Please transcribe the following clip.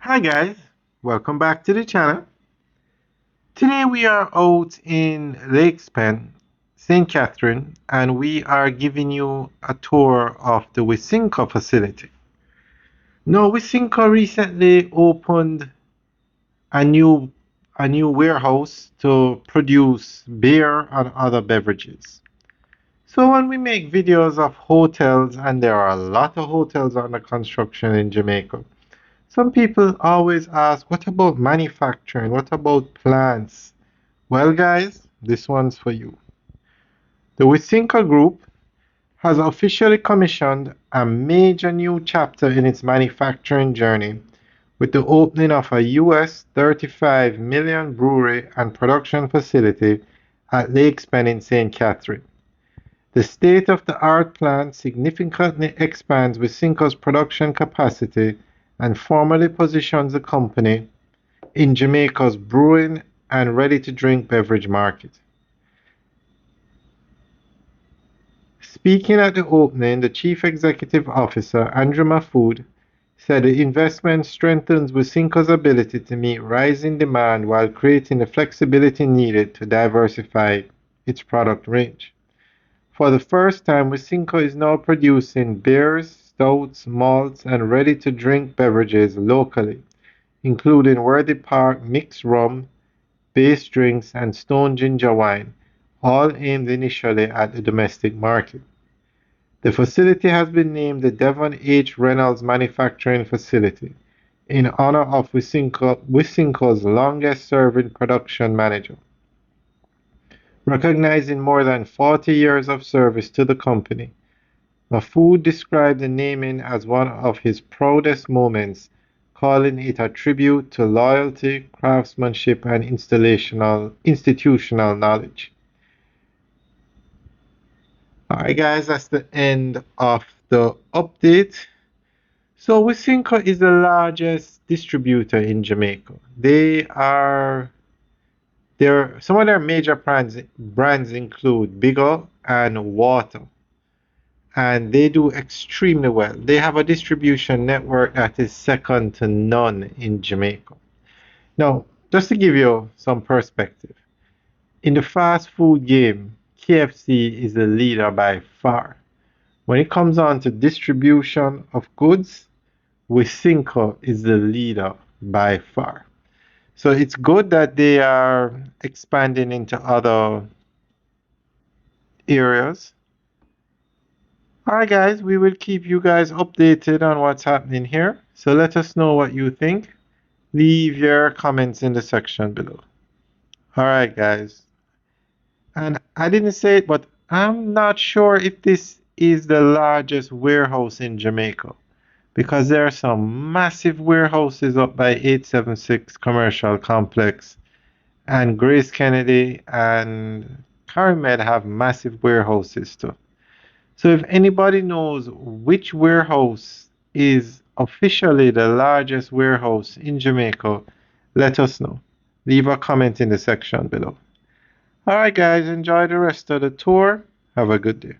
Hi guys, welcome back to the channel. Today we are out in Lakespen, St. Catherine, and we are giving you a tour of the Wisynco facility. Now, Wisynco recently opened a new warehouse to produce beer and other beverages. So when we make videos of hotels, and there are a lot of hotels under construction in Jamaica, some people always ask, what about manufacturing? What about plants? Well, guys, this one's for you. The Wisynco Group has officially commissioned a major new chapter in its manufacturing journey with the opening of a US 35 million brewery and production facility at Lakespen in St. Catherine. The state-of-the-art plant significantly expands Wisynco's production capacity and formally positions the company in Jamaica's brewing and ready-to-drink beverage market. Speaking at the opening, the Chief Executive Officer, Andrew Mahfood, said the investment strengthens Wisynco's ability to meet rising demand while creating the flexibility needed to diversify its product range. For the first time, Wisynco is now producing beers, stouts, malts, and ready-to-drink beverages locally, including Worthy Park mixed rum, base drinks, and stone ginger wine, all aimed initially at the domestic market. The facility has been named the Devon H. Reynolds Manufacturing Facility in honor of Wisynco's longest-serving production manager, recognizing more than 40 years of service to the company. Mahfood described the naming as one of his proudest moments, calling it a tribute to loyalty, craftsmanship, and institutional knowledge. Alright guys, that's the end of the update. So Wisynco is the largest distributor in Jamaica. Some of their major brands include Bigger and Water, and they do extremely well. They have a distribution network that is second to none in Jamaica. Now, just to give you some perspective, in the fast food game, KFC is the leader by far. When it comes on to distribution of goods, Wisynco is the leader by far. So it's good that they are expanding into other areas. Alright guys, we will keep you guys updated on what's happening here. So let us know what you think. Leave your comments in the section below. Alright guys. And I didn't say it, but I'm not sure if this is the largest warehouse in Jamaica, because there are some massive warehouses up by 876 Commercial Complex, and Grace Kennedy and Carimed have massive warehouses too. So if anybody knows which warehouse is officially the largest warehouse in Jamaica, let us know. Leave a comment in the section below. Alright guys, enjoy the rest of the tour. Have a good day.